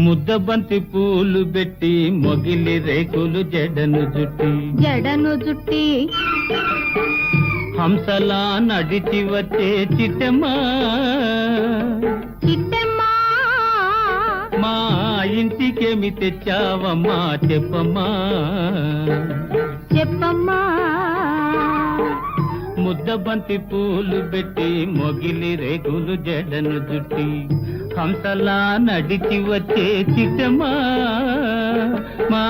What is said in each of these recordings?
ముద్దబంతి పూలు పెట్టి మొగిలి రేకులు జడను జుట్టి హంసలా నడిచి వచ్చే చిట్టమ్మా మా ఇంటికేమి తెచ్చావమ్మా చెప్పమ్మా ముద్దబంతి పూలు పెట్టి మొగిలి రేకులు జడను జుట్టి హంసలా నడిచి వచ్చే చిట్టమ్మా మా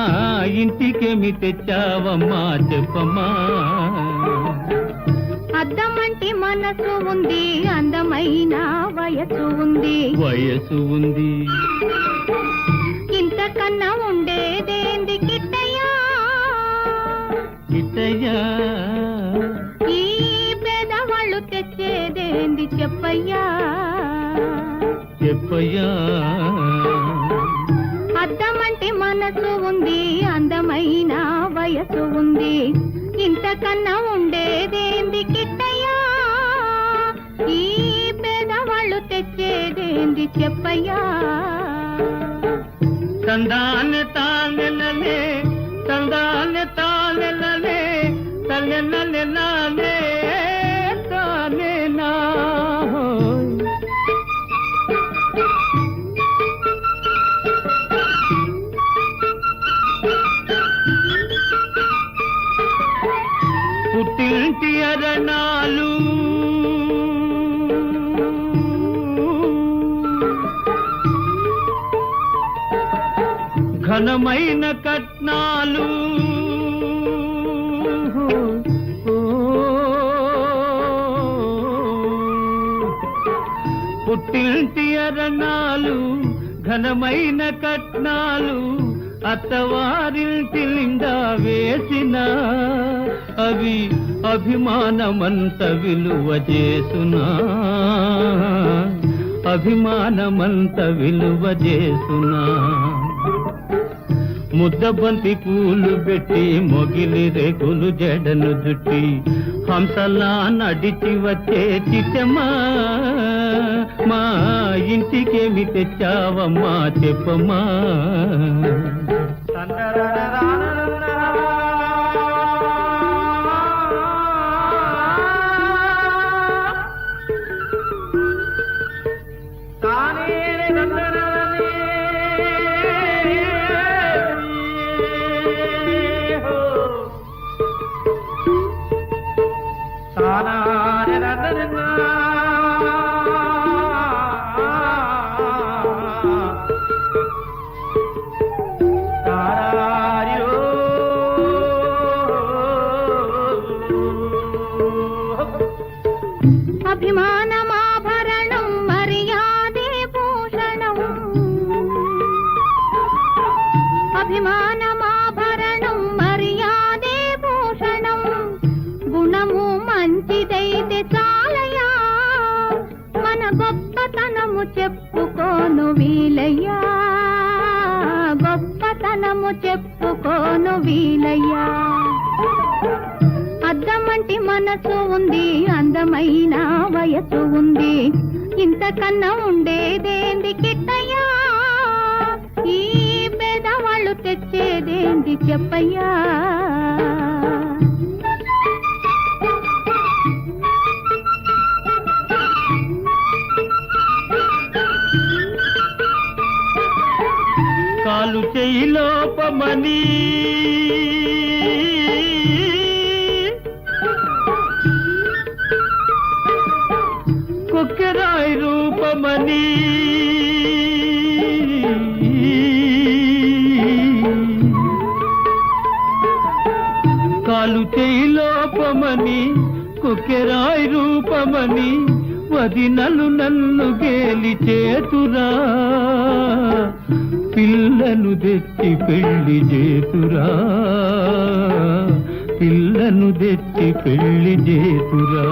ఇంటికేమి తెచ్చావమ్మా చెప్పమ్మా అద్దమంటి మనసు ఉంది అందమైన వయసు ఉంది ఇంతకన్నా ఉండేదేంది కిట్టయ్యా ఈ పేదవాళ్ళు తెచ్చేదేంది చెప్పయ్యా అద్దమంటి మనసు ఉంది అందమైన వయసు ఉంది ఇంతకన్నా ఉండేదేంది కిట్టయ్యా ఈ పేదవాళ్ళు తెచ్చేదేంది చెప్పయ్యా తందానె తానెలలే తందానె తానెలలే తల్లెనలే నాలే తానే నా పుట్టింటి అరణాలు ఘనమైన కట్నాలు పుట్టింటి అరణాలు ఘనమైన కట్నాలు అత్తవారింటి నిండా వేసిన అవి అభిమానమంత విలువ చేసునా ముద్దబంతి పూలు పెట్టి మొగిలి రేకులు జడను జుట్టి హంసలా నడిచి వచ్చే చిట్టమ్మా మా ఇంటికేమి తెచ్చావమ్మా చెప్పమ్మా అభిమానమాభరణం మర్యాదే భూషణం అభిమానమాభరణం మర్యాదే భూషణం గుణము మంచిదైతే చాలయ్యా మన గొప్పతనము చెప్పుకోను వీలయ్యా అద్దమంటి మనసు ఉంది అందమైన వయసు ఉంది ఇంతకన్నా ఉండేదేంది కిట్టయ్యా ఈ పేదవాళ్ళు తెచ్చేదేంది చెప్పయ్యా కాలు చెయ్యి లోపమని కొక్కెరాయి రూపమని రూపమని కొక్కెరాయి రూపమని వదినలు నన్ను గేలి చేతురా పిల్లను తెచ్చి పెళ్లి చేతురా పిల్లను తెచ్చి పెళ్లి చేతురా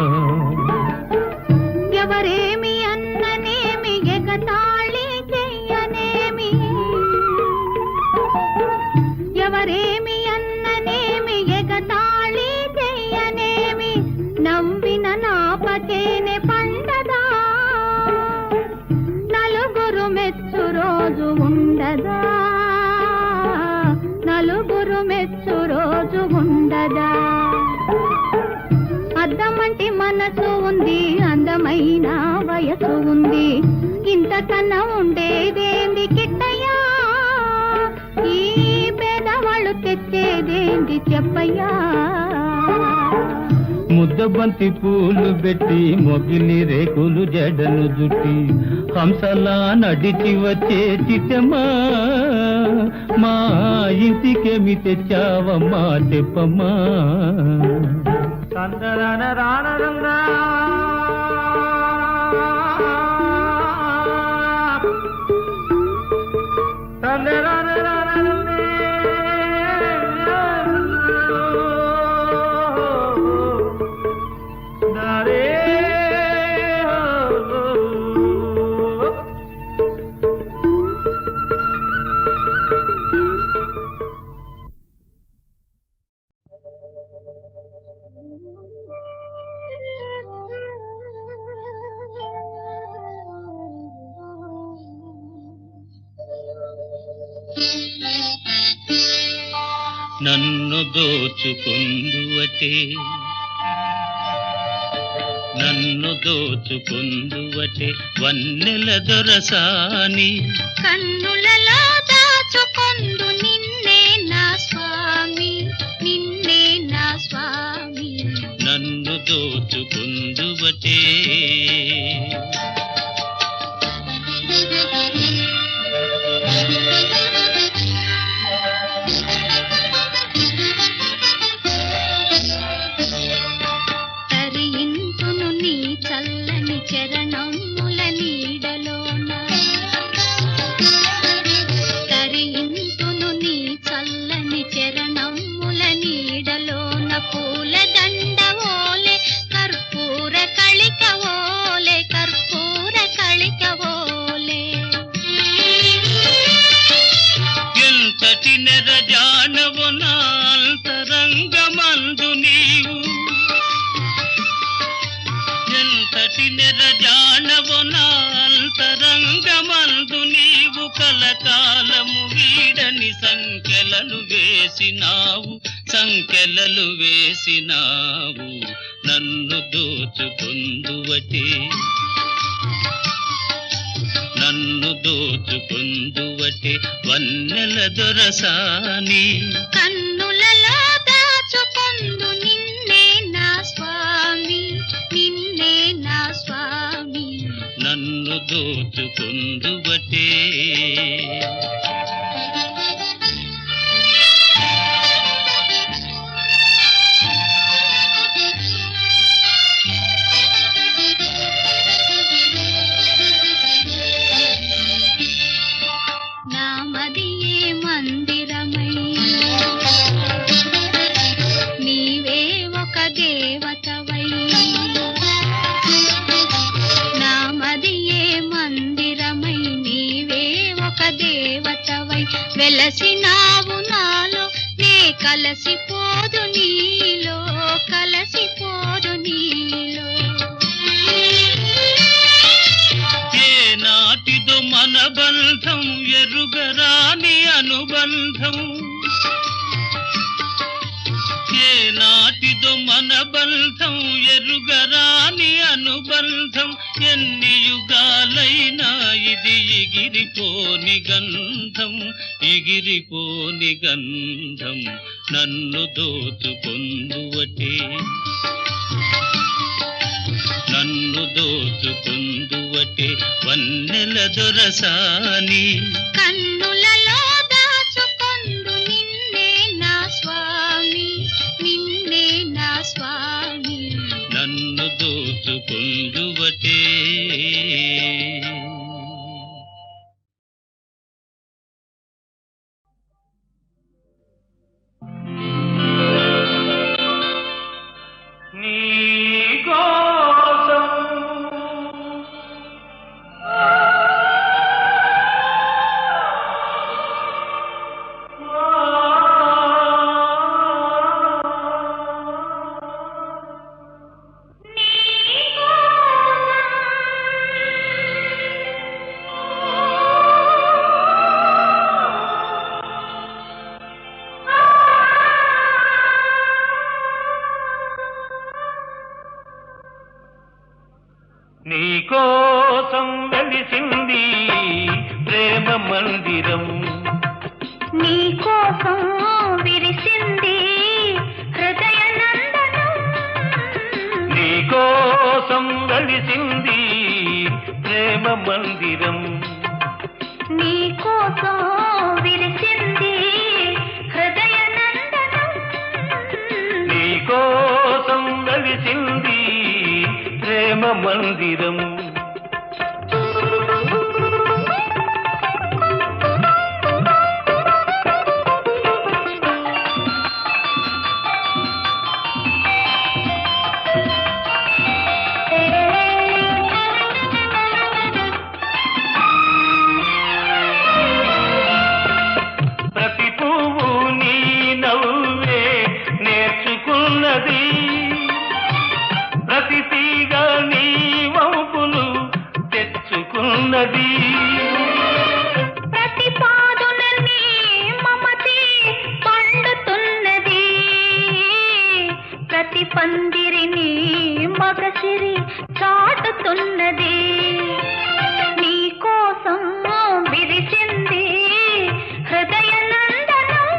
ఎవరేమి అన్ననేమి ఎగతాళి చెయ్యనేమి ఎవరేమి అన్ననేమి ఎగతాళి చెయ్యనేమి నవ్విన నాపకేనే పండదా నలుగురు మెచ్చు రోజు ఉండదా నలుగురు మెచ్చు రోజు ఉండదా అద్దమంటి మనసు ఉంది అందమైన వయసు ఉంది ఇంతకన్నా ఉండేదేంది కిట్టయ్యా ఈ పేదవాళ్ళు తెచ్చేదేంది చెప్పయ్యా ముద్దబంతి పూలు పెట్టి మొగిలి రేకులు జడను జుట్టి హంసలా నడిచి వచ్చే చిట్టమ్మా మా ఇంటికేమి తెచ్చావమ్మా చెప్పమ్మా నన్ను దోచుకుందువటే నన్ను దోచుకుందువటే వన్నెల దొరసాని కన్నులలో దాచుకొందు నిన్నే నా స్వామి నిన్నే నా స్వామి నన్ను దోచుకుందువటే చరణముల నీడలోన తరింతును నీ చల్లని చరణముల నీడలోన పూల దండవోలే కర్పూర కళికవోలే కర్పూర కళికవోలే ఎంతటి నెరజానవు నా అంతరంగమందు నీవు ఎంతటి నెరజానవు నా అంతరంగమందు నీవు కలకాలము వీడని సంఖ్యలలు వేసినావు సంఖ్యలలు వేసినావు నన్ను దోచుకుందువటే నన్ను దోచుకుందువటే వన్నెల దొరసాని కన్నులలో దాచుకొందు నిన్నే నా స్వామి నిన్నే నా స్వామి నన్ను దోచుకుందువటే నామదియే మందిరమై నీవే ఒక దేవతవై నామదియే మందిరమై నీవే ఒక దేవతవై వెలసినావు నాలో నే కలసిపోదు నీలో కలసిపోదు నీలో ఏనాటిదో మన బంధం ఎరుగరాని అనుబంధం ఏనాటిదో మన బంధం ఎరుగరాని అనుబంధం ఎన్ని యుగాలైనా ఇది ఎగిరిపోని గంధం ఎగిరిపోని గంధం నన్ను దోచుకొందువటే నన్ను దోచుకుందువటే వన్నెల దొరసాని కన్నులలో దాచుకొందు నిన్నే నా స్వామి నిన్నే నా స్వామి నీకోసం విరిసింది హృదయ నందనం, నీకోసం వెలిసింది ప్రేమ మందిరం, నీకోసం విరిసింది హృదయ నందనం, నీకోసం వెలిసింది ప్రేమ మందిరం. ప్రతి పువ్వు నీ నవ్వే నేర్చుకున్నది, ప్రతి తీగ నీ వంపులు తెచ్చుకున్నది, ప్రతి పాదున నీ మమతే పండుతున్నది, ప్రతి పందిరిని మగసిరి చాటుతున్నది, నీకోసం విరిసింది హృదయ నందనం,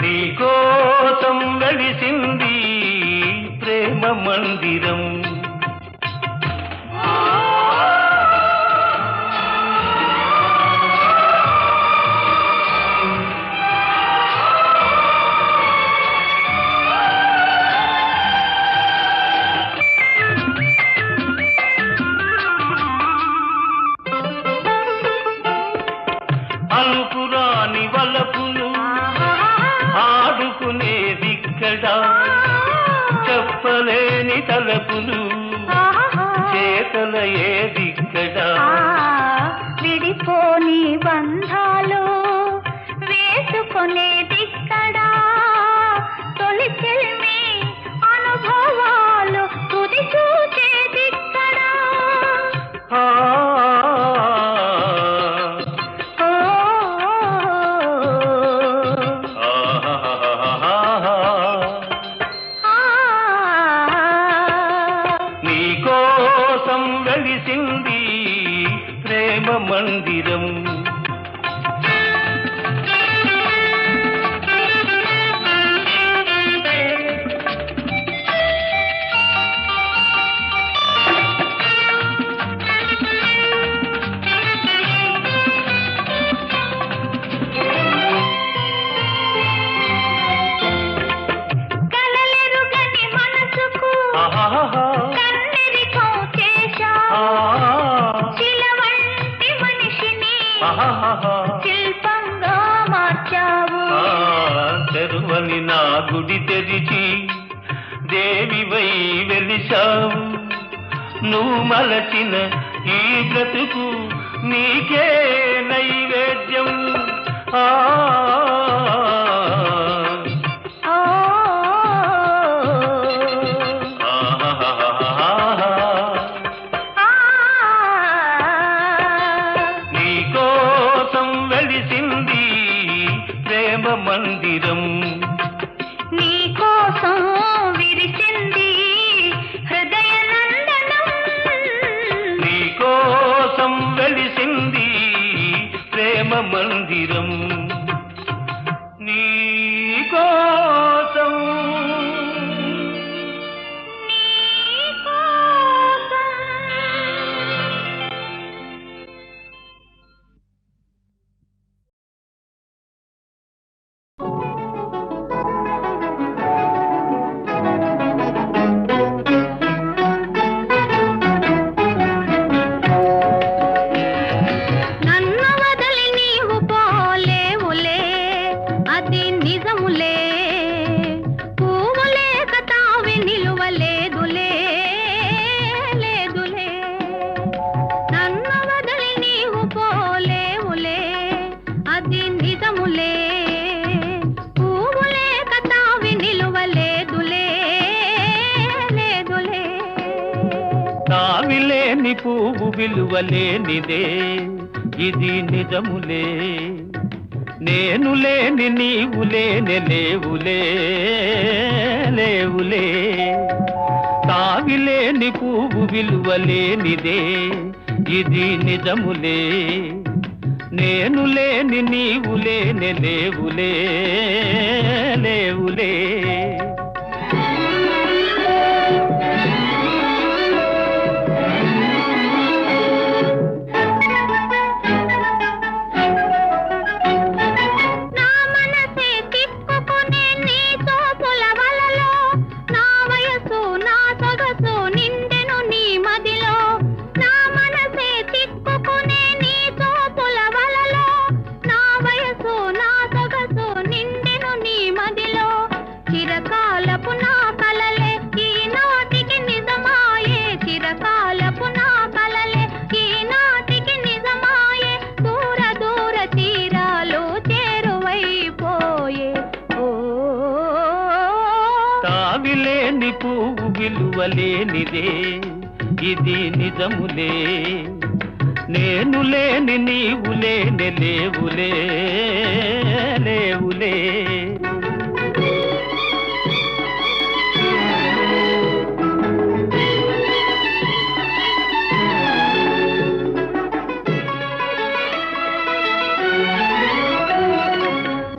నీకోసం వెలిసింది ప్రేమ మందిరం. అలుపురాని వలపులు ఆడుకునేదిక్కడ, చెప్పలేని తలపులు చేతల ఏదిక్కడ, విడిపోని బంధాలు వేసుకునేదిక్కడా, తొలి చెల్మి అనుభవాలు తుది చూచేదిక్కడా. ఆ నీకోసం వెలిసింది ప్రేమ మందిరం, కలలెరుగని మనసుకు కన్నెరికం చేశావు, శిల వంటి మనిషిని శిల్పంగా మార్చావు. తెరువని నా గుడి తెరిచి దేవివై వెలిశావు, నువ్వు మలచిన ఈ బ్రతుకు నీకే నైవేద్యం. ఆ నీకోసం వెలిసింది ప్రేమ మందిరం, నీకోసం విరిసింది హృదయ నందనం, నీకోసం వెలిసింది ప్రేమ మందిరం, నీకోసం నన్ను వదిలి నీవు పోలేవులే, అది నిజములే, పువ్వులేక తావి నిలువలేదులే, లేదులే. నన్ను వదిలి నీవు పోలేవులే, అది నిజములే, పువ్వులేక తావి నిలువలేదులే, లేదులే. తావిలేని పువ్వు విలువలేనిదే, ఇది నిజములే, నేను లేని నీవు లేని లేవులే, లేవులే. తావిలేని పువ్వు విలువలేనిదే, ఇది నిజములే, నేను లేని నీవు లేనే లేవులే లేవులే. చిరకాలపు నా కలలే ఈనాటికి నిజమాయే, చిరకాలపు నా కలలే ఈనాటికి నిజమాయే, దూర దూర తీరాలు చేరువైపోయే. ఓ తావిలేని పువ్వు విలువలేనిదే, ఇది నిజములే. నేను లేని నీవు లేనే లేవులే లేవులే.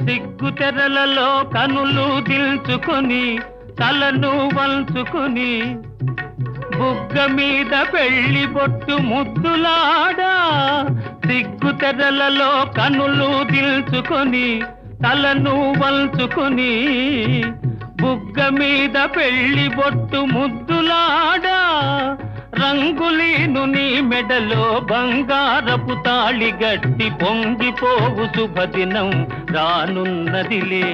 సిగ్గు తెరలలో కనులు దిల్చుకొని తలను వంచుకొని బుగ్గ మీద పెళ్లి బొట్టు ముద్దులాడా. సిగ్గు తెరలలో కనులు దిల్చుకొని తలను వంచుకొని బుగ్గ మీద పెళ్లి బొట్టు ముద్దులాడా. రంగులీను నీ మెడలో బంగారపు తాళి గట్టి పొంగిపోవు శుభదినం రానున్నదిలే.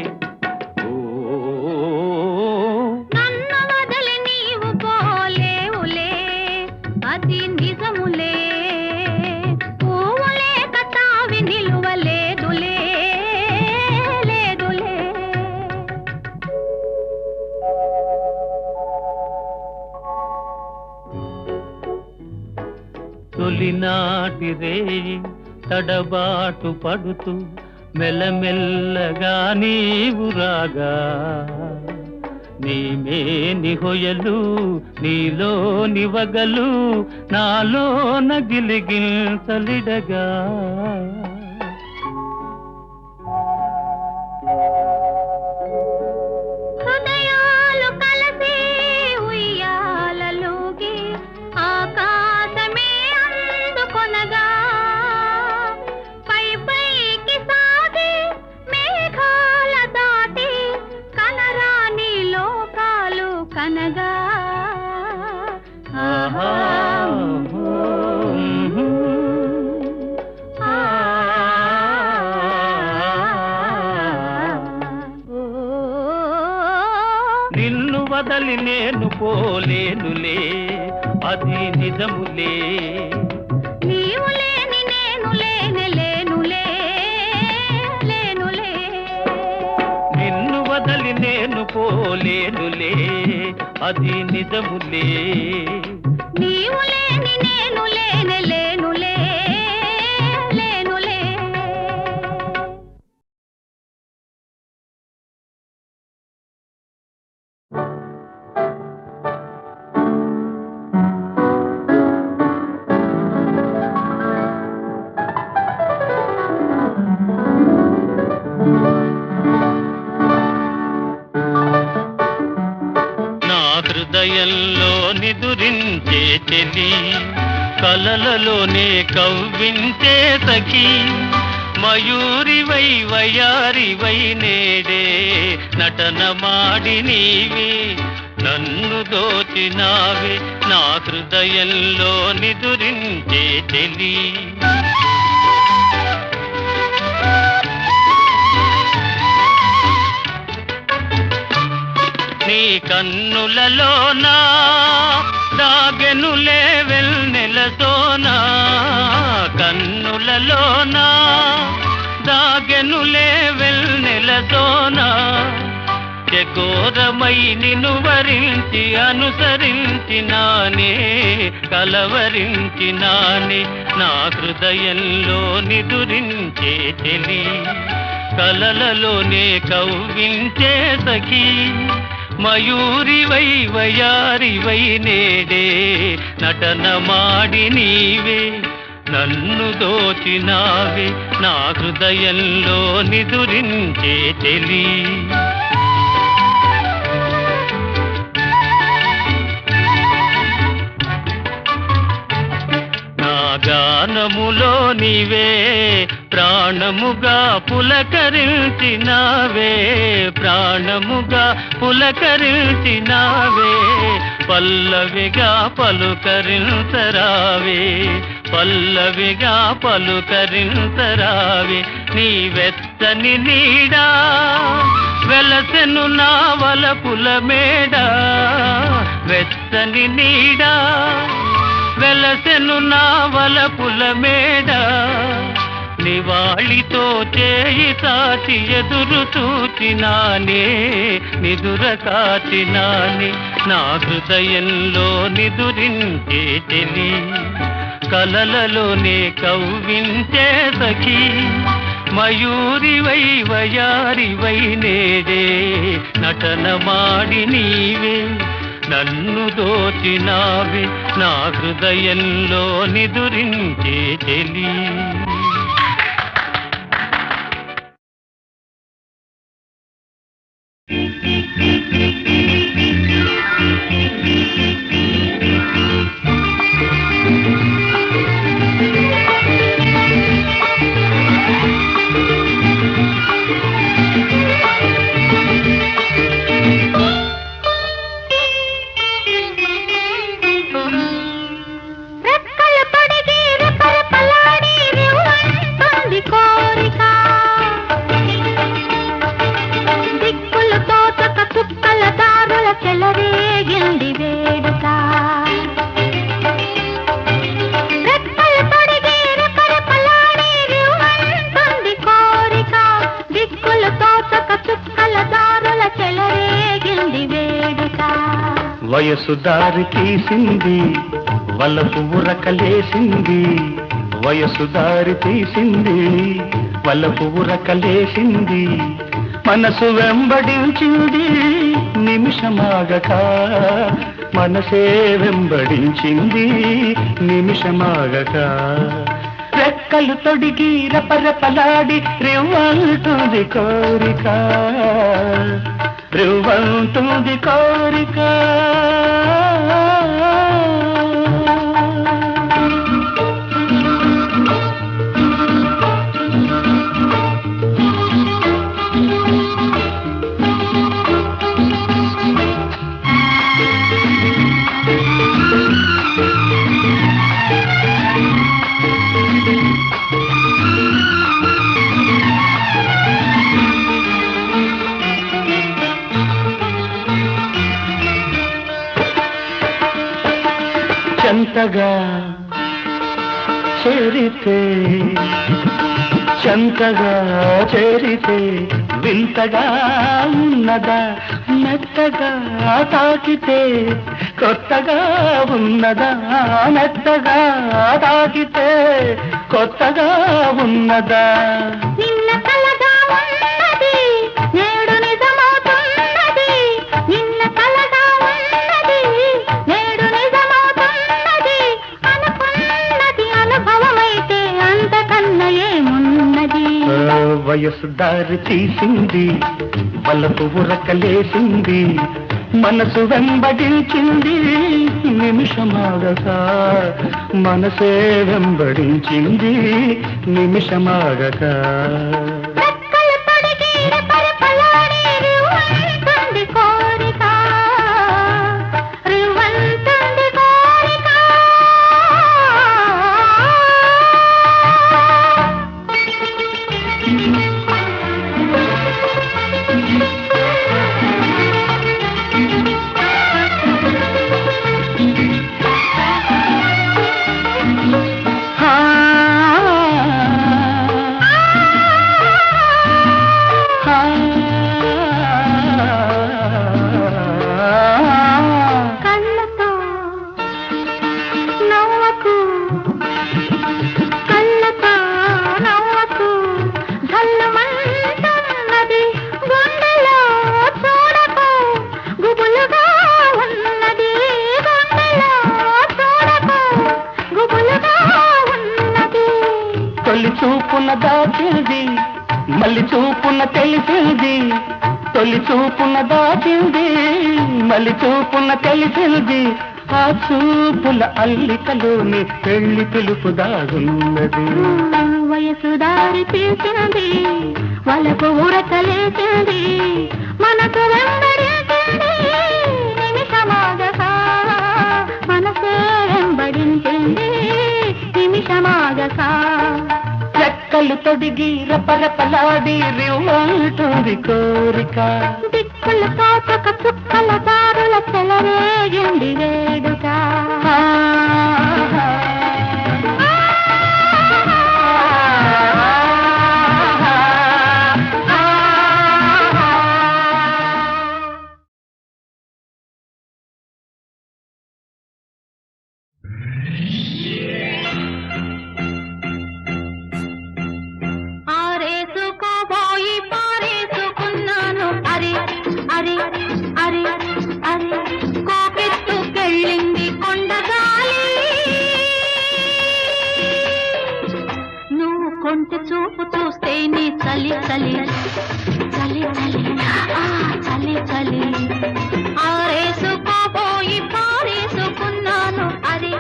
నన్ను వదిలి నీవు పోలేవులే, అది నిజములే. పువ్వులే కతావి నిలువలేదులే లేదులే. తొలినాటి రేయి తడబాటు పడుతూ మెల్లమెల్లగా నీవు రాగా, నీమేని హొయలు నీలోని వగలు నాలో నగిలిగిల్తలిడగా. హృదయాలు కలిసి ఉయ్యాలలోగి ఆకాశమే అందుకొనగా, పై పైకి సాగి మేఘాల దాటి కనరాని లోకాలు కనగా. ఆహా నిన్ను వదలి నేను పోలేనులే, అది నిజములే. నీవు లేని నేను లేనే లేనులే లేనులే. నిన్ను వదలి నేను పోలేనులే, అది నిజములే. నీవు లేని నేను లేనే లేనులే లేనులే. నా హృదయంలో నిదురించే చెలి, కలలలోనే కవ్వించే సఖి. మయూరివై వయారివై నేడే నటన మాడి నీవే నన్ను దోచినావే. నా హృదయంలో నిదురించే చెలి. నీ కన్నులలోనా దాగెనులే వెన్నెల సోనా, కన్నులలోనా దాగెనులే వెన్నెల సోనా. చకోరమై నిన్ను వరించి అనుసరించినానే కలవరించినానే. నా హృదయంలో నిదురించే చెలి, కలలలోనే కవ్వించే సఖి. మయూరివై వయారివై నేడే నటన మాడి నీవే నన్ను దోచినావే నా హృదయంలో నిదురించే చెలి నా గానములో నీవే ప్రాణముగా పులకరించినావే ప్రాణముగా పులకరించినావే పల్లవిగా పలుకరించరావే పల్లవిగా పలుకరించరావే నీ వెచ్చని నీడా వెలసెను నా వలపుల మేడ వెచ్చని నీడా వెలసెను నా వలపుల మేడ నివాళితో చేయి తాచి ఎదురు చూచినానే నిదుర కాచినానే నా హృదయంలో నిదురించే చెలి కలలలోనే కవ్వించే సఖీ మయూరివై వయారివై నేడే నటన మాడి నీవే నన్ను దోచినావే నా హృదయంలో నిదురించే చెలి వయసు దారి తీసింది వలపు ఉరకలేసింది వయసు దారి తీసింది వలపు ఉరకలేసింది మనసు వెంబడించింది నిమిషమాగక మనసే వెంబడించింది నిమిషమాగక రెక్కలు తొడిగి రపరపలాడి రివ్వంటుంది కోరిక రివ్వంటుంది కోరిక చెంతగా చేరితే చెంతగా చేరితే వింతగా ఉన్నదా మెత్తగా తాకితే కొత్తగా ఉన్నదా మెత్తగా తాకితే కొత్తగా ఉన్నదా నిన్న కలగా ఉన్నది నేడు నిజమవుతున్నది నిన్న కలగా ఉన్నది నేడు నిజమవుతున్నది అనుకున్నది అనుభవమైతే అంతకన్నా ఏమున్నది వయసు దారి తీసింది వలపు ఉరకలేసింది మనసు వెంబడించింది నిమిషమాగక మనసే వెంబడించింది నిమిషమాగక తెలిసింది, తొలి చూపున దాచింది, మలి చూపున తెలిసింది, ఆ చూపుల అల్లికలోని పెళ్లి పిలుపు దాగున్నది. వయసు దారి తీసింది, వాళ్ళకు ఊరకలేసింది, మనకు వెంబడించింది నిమిషమాగగా, మనసే వెంబడించింది నిమిషమాగగా. రెక్కలు తొడిగి రపరపలాడి రివ్వంటుంది కోరిక, దిక్కుల తోటక చుక్కల దారుల చెలరేగింది వేడుక. ఆరేసుకోబోయి పారేసుకున్నాను, అరే అరే అరే అరే, కోకెత్తుకెళ్ళింది కొండగాలి. నువ్వు కొంటె చూపు చూస్తేనే చలి చలి చలి చలి, ఆ చలి చలి. ఆరేసుకోబోయి పారేసుకున్నాను, అరే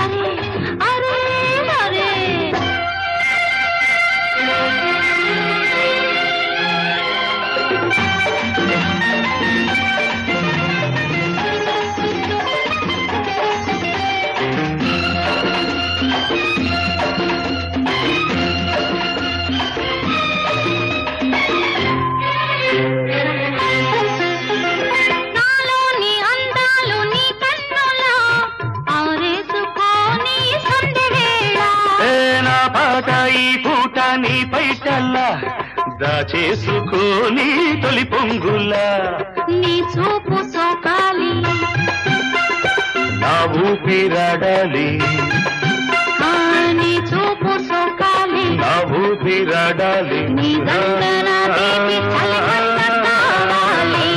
అరే అరే అరే. నాలోని అందాలు నీ కన్నులా ఆరేసుకోని సందెవేళ. ఏ నా పాట ఈ పూట నీ పైటల్లా దాచేసుకోని తొలి పొంగులా, నీ చూపు సోకాలి, నా ఊపిరాడాలి, ఆ నీ చూపు సోకాలి, నా ఊపిరాడాలి, నీ దండన తీపి చలిమంట కావాలి.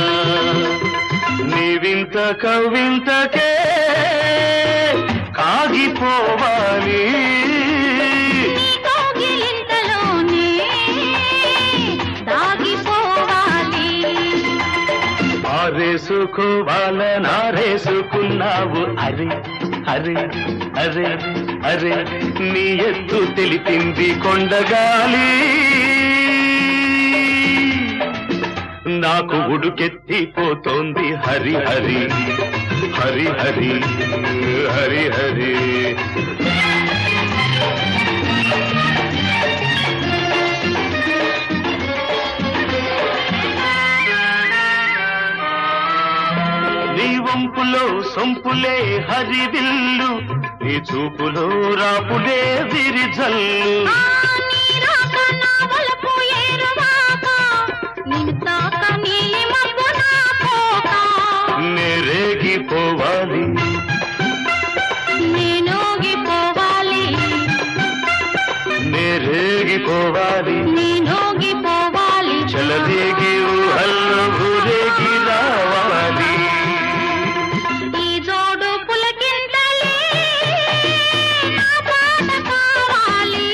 నీ వింత కవింతకే కాగిపోవాలి, నీ కౌగిలింతలోనే దాగిపోవాలి. ఆరేసుకోవాలనారేసుకున్నావు, అరే అరే అరే అరే, నీ ఎత్తు తెలిపింది కొండగాలి, నాకు ఉడుకెత్తిపోతోంది హరి హరి హరి హరి హరి హరి. నీ వంపులో సొంపులే హరివిల్లు, నీ చూపులో రాపులే విరిజల్లు. ఆ నీ రాక నా వలపు ఏరువాక, నిన్ను తాక నీలి మబ్బు నా పోక. నేరేగిపోవాలి, నేనోగిపోవాలి, నేరేగిపోవాలి, నేనోగిపోవాలి. చలదేగి ఊహల్లో ఊరేగి రావాలి. ఈ జోడు పులకింతలే నా పాట కావాలి,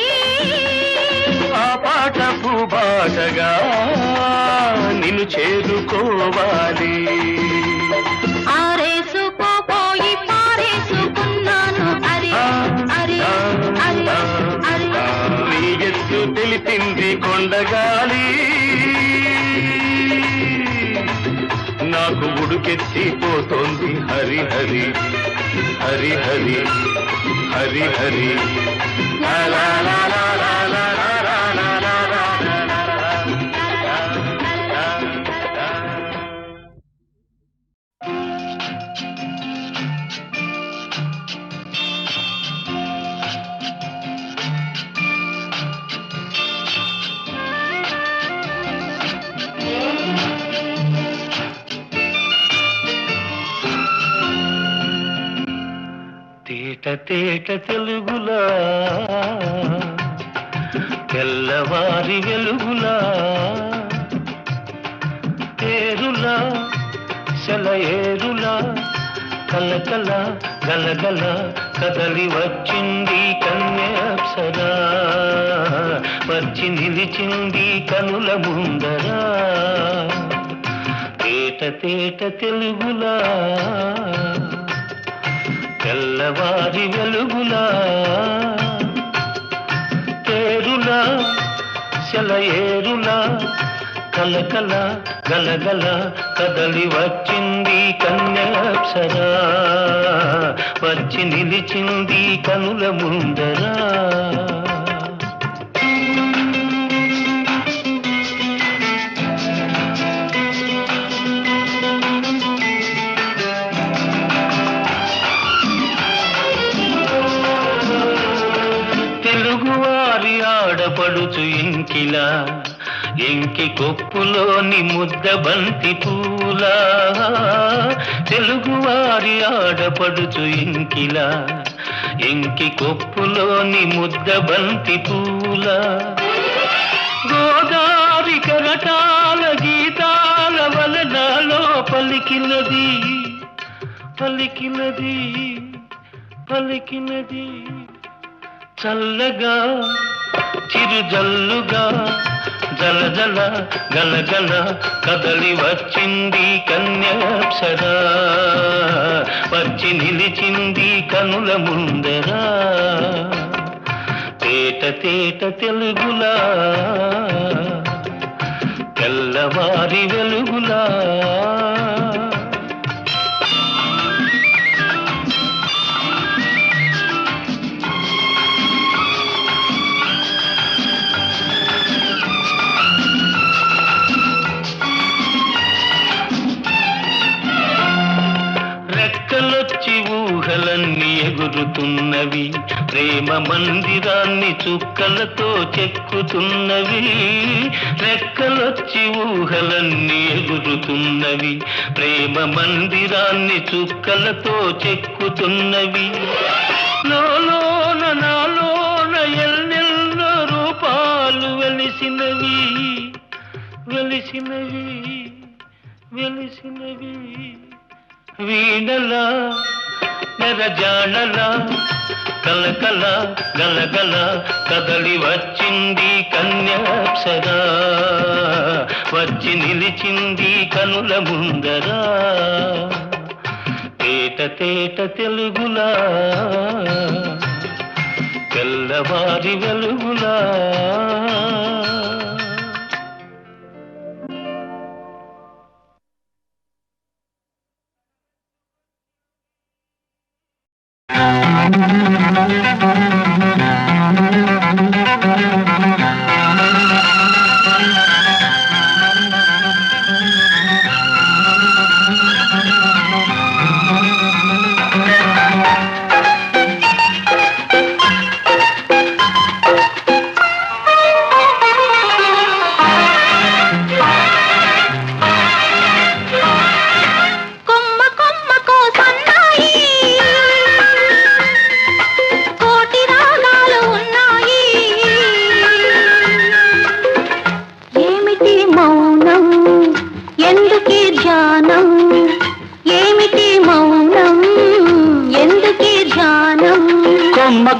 ఆ పాట పూబాటగా నిన్ను చేరుకోవాలి. ఆరేసుకోపోయి పారేసుకున్నాను, అరే అరే అరే అరే. నీ ఎత్తు తెలిపింది కొండగాలి, నాకు ఉడుకెత్తిపోతోంది హరి హరి హరి హరి హరి హరి. లా లా లా లా లా లా లా లా లా లా లా లా లా లా. తేట తేట తెలుగులా, తెల్లవారి వెలుగులా, ఏరులా సెలయేరులా, కలకల గలగల కదలి వచ్చింది కన్యాప్సరా వచ్చి నిలిచింది కనుల ముందరా తేట తేట తెలుగులా తెల్లవారి వెలుగులా తేరులా సెలయేరులా కలకల గలగల కదలి వచ్చింది కన్యాప్సరా వచ్చి నిలిచింది కనుల ముందరా తెలుగువారి ఆడపడుచు ఇంకిలా ఎంకి కొప్పులోని ముద్ద బంతి పూలా తెలుగువారి ఆడపడుచు ఇంకిలా ఎంకి కొప్పులోని ముద్ద బంతి పూలా గోదారి కరటాల గీతాల వలనాలో పలికినది పలికినది పలికినది చల్లగా చిరుజల్లుగా జల జల గలగల కదలి వచ్చింది కన్యాప్సరా వచ్చి నిలిచింది కనుల ముందరా తేట తేట తెలుగులా తెల్లవారి వెలుగులా రెక్కలొచ్చి ఊహలన్నీ ఎగురుతున్నవి ప్రేమ మందిరాన్ని చుక్కలతో చెక్కుతున్నవి రెక్కలొచ్చి ఊహలన్నీ ఎగురుతున్నవి ప్రేమ మందిరాన్ని చుక్కలతో చెక్కుతున్నవి లోలోన నాలోన ఎన్నెన్నో రూపాలు వెలిసినవి వెలిసినవి వెలిసినవి వీణలా నెరజాడలా కలకల గలగల కదలి వచ్చింది కన్యాప్సరా వచ్చి నిలిచింది కనుల ముందరా తేట తేట తెలుగులా తెల్లవారి వెలుగులా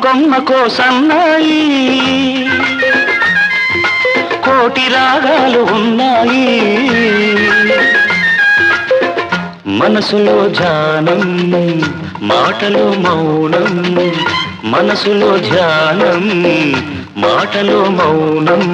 కొమ్మకో సన్నాయి కోటి రాగాలు ఉన్నాయి మనసులో ధ్యానం మాటలో మౌనం మనసులో ధ్యానం మాటలో మౌనం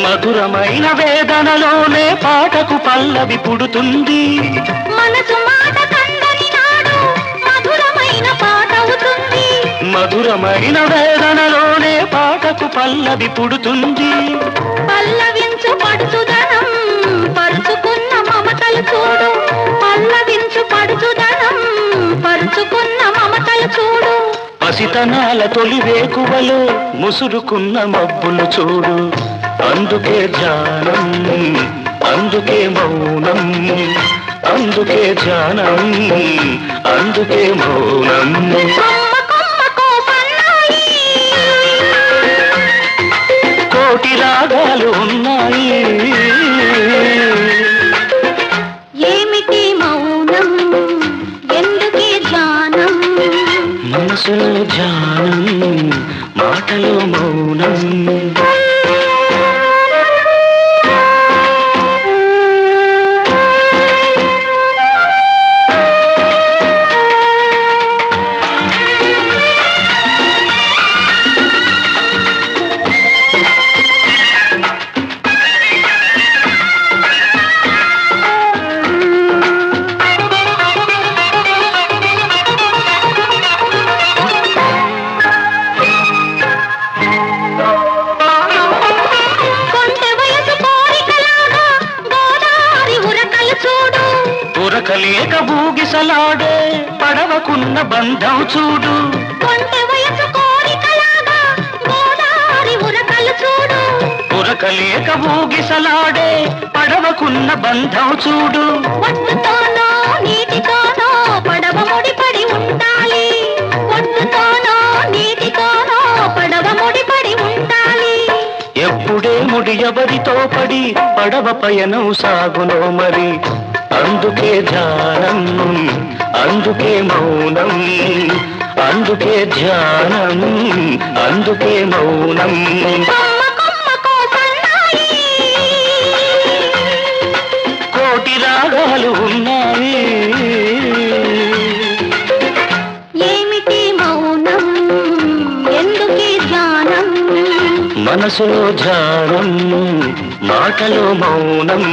మధురమైన వేదనలోనే పాటకు పల్లవి పుడుతుంది మనసు మాట కందని నాడు మధురమైన పాట అవుతుంది మధురమైన వేదనలోనే పాటకు పల్లవి పుడుతుంది పల్లవించు పడుచుదనం పరుచుకున్న మమతలు చూడు పల్లవించు పడుచుదనం పరుచుకున్న మమతలు చూడు పసితనాల తొలి వేకువలో ముసురుకున్న మబ్బులు చూడు అందుకే ధ్యానం అందుకే మౌనం అందుకే ధ్యానం అందుకే మౌనం కోటి రాగాలు ఉన్నాయి ఏమిటి మౌనం ఎందుకే ధ్యానం మనసులో ధ్యానం మాటలో మౌనం ఉరకలేక బూగిసలాడే పడవకున్న బంధం చూడు ఉరకలేక బూగిసలాడే పడవకున్న బంధం చూడు ఒడ్డుతోనో నీటితోనో పడవ ముడిపడి ఉండాలి ఒడ్డుతోనో నీటితోనో పడవ ముడిపడి ఉండాలి ఎప్పుడే ముడి ఎవరితో పడి పడవ పయనం సాగునో మరి అందుకే ధ్యానం అందుకే మౌనం అందుకే ధ్యానం అందుకే మౌనం కోటి రాగాలు ఉన్నాయి ఏమిటి మౌనం ఎందుకే ధ్యానం మనసులో ధ్యానం మాటలో మౌనం